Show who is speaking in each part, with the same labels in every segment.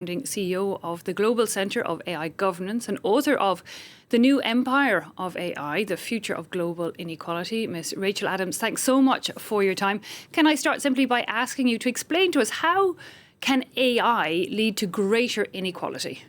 Speaker 1: CEO of the Global Centre of AI Governance and author of The New Empire of AI, The Future of Global Inequality. Ms. Rachel Adams, thanks so much for your time. Can I start simply by asking you to explain to us how can AI lead to greater inequality?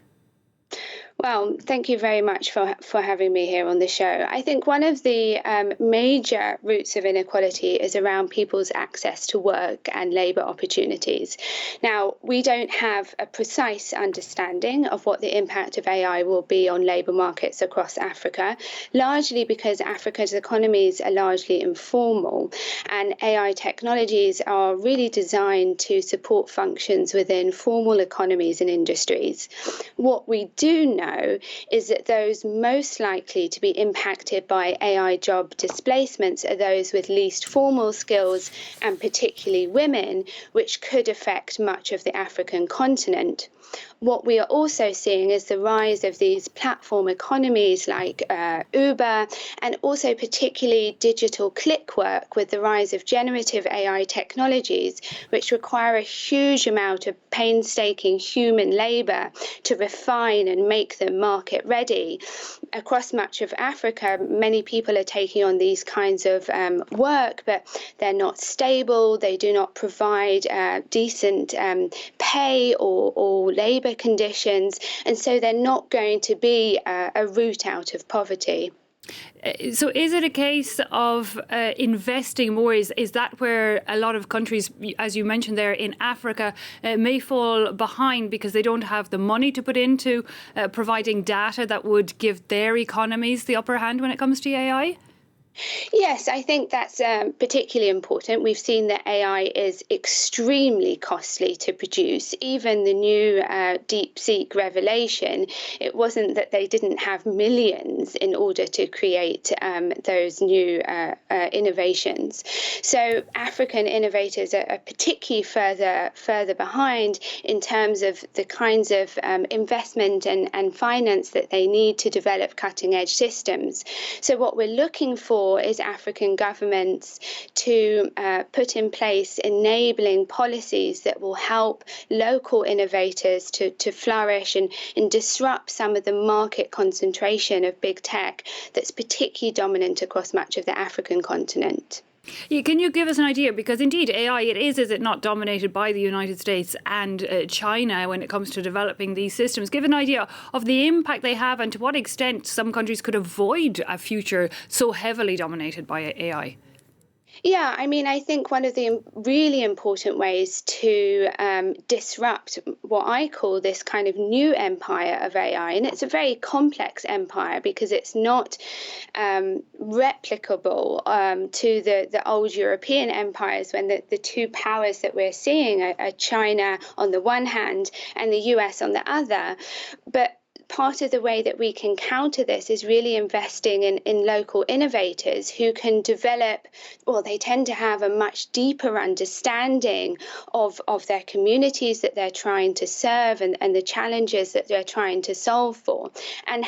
Speaker 2: Well, thank you very much for having me here on the show. I think one of the major roots of inequality is around people's access to work and labour opportunities. Now, we don't have a precise understanding of what the impact of AI will be on labour markets across Africa, largely because Africa's economies are largely informal, and AI technologies are really designed to support functions within formal economies and industries. What we do know is that those most likely to be impacted by AI job displacements are those with least formal skills, and particularly women, which could affect much of the African continent. What we are also seeing is the rise of these platform economies like Uber, and also particularly digital click work with the rise of generative AI technologies, which require a huge amount of painstaking human labour to refine and make them market ready. Across much of Africa, many people are taking on these kinds of work, but they're not stable. They do not provide decent pay or labour conditions, and so they're not going to be a route out of poverty.
Speaker 1: So is it a case of investing more? Is that where a lot of countries, as you mentioned there in Africa, may fall behind because they don't have the money to put into providing data that would give their economies the upper hand when it comes to AI?
Speaker 2: Yes, I think that's particularly important. We've seen that AI is extremely costly to produce. Even the new DeepSeek revelation, it wasn't that they didn't have millions in order to create those new innovations. So African innovators are particularly further behind in terms of the kinds of investment and finance that they need to develop cutting edge systems. So what we're looking for is African governments to put in place enabling policies that will help local innovators to flourish and disrupt some of the market concentration of big tech that's particularly dominant across much of the African continent.
Speaker 1: Yeah, can you give us an idea? Because indeed, AI, is it not dominated by the United States and China when it comes to developing these systems? Give an idea of the impact they have and to what extent some countries could avoid a future so heavily dominated by AI.
Speaker 2: Yeah, I mean, I think one of the really important ways to disrupt what I call this kind of new empire of AI, and it's a very complex empire because it's not replicable to the old European empires, when the two powers that we're seeing are China on the one hand and the US on the other. But part of the way that we can counter this is really investing in local innovators who can develop, or they tend to have a much deeper understanding of their communities that they're trying to serve and the challenges that they're trying to solve for, and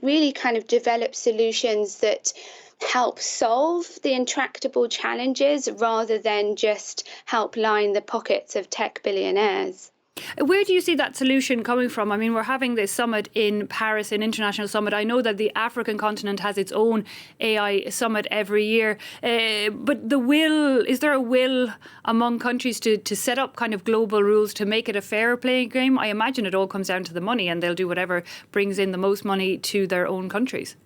Speaker 2: really kind of develop solutions that help solve the intractable challenges rather than just help line the pockets of tech billionaires.
Speaker 1: Where do you see that solution coming from? I mean, we're having this summit in Paris, an international summit. I know that the African continent has its own AI summit every year. But is there a will among countries to set up kind of global rules to make it a fairer playing game? I imagine it all comes down to the money, and they'll do whatever brings in the most money to their own countries.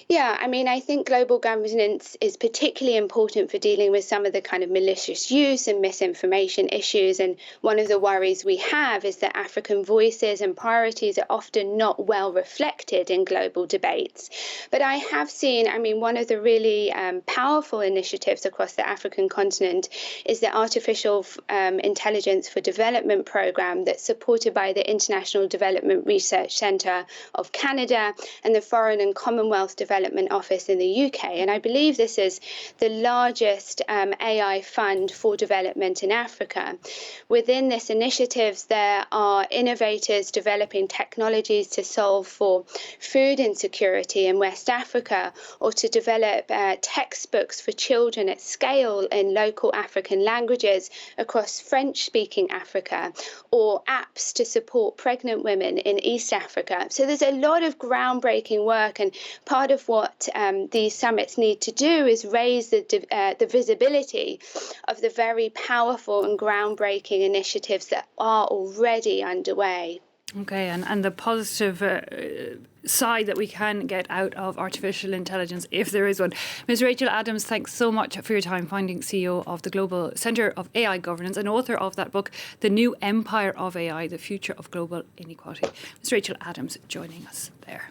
Speaker 2: Yeah, I mean, I think global governance is particularly important for dealing with some of the kind of malicious use and misinformation issues. And one of the worries we have is that African voices and priorities are often not well reflected in global debates. But I have seen, I mean, one of the really powerful initiatives across the African continent is the Artificial Intelligence for Development program that's supported by the International Development Research Centre of Canada and the Foreign and Commonwealth Commonwealth Development Office in the UK, and I believe this is the largest AI fund for development in Africa. Within this initiative, there are innovators developing technologies to solve for food insecurity in West Africa, or to develop textbooks for children at scale in local African languages across French-speaking Africa, or apps to support pregnant women in East Africa. So there's a lot of groundbreaking work, and part of what these summits need to do is raise the visibility of the very powerful and groundbreaking initiatives that are already underway.
Speaker 1: Okay, and the positive side that we can get out of artificial intelligence, if there is one. Ms. Rachel Adams, thanks so much for your time, founding CEO of the Global Centre of AI Governance and author of that book, The New Empire of AI, The Future of Global Inequality. Ms. Rachel Adams joining us there.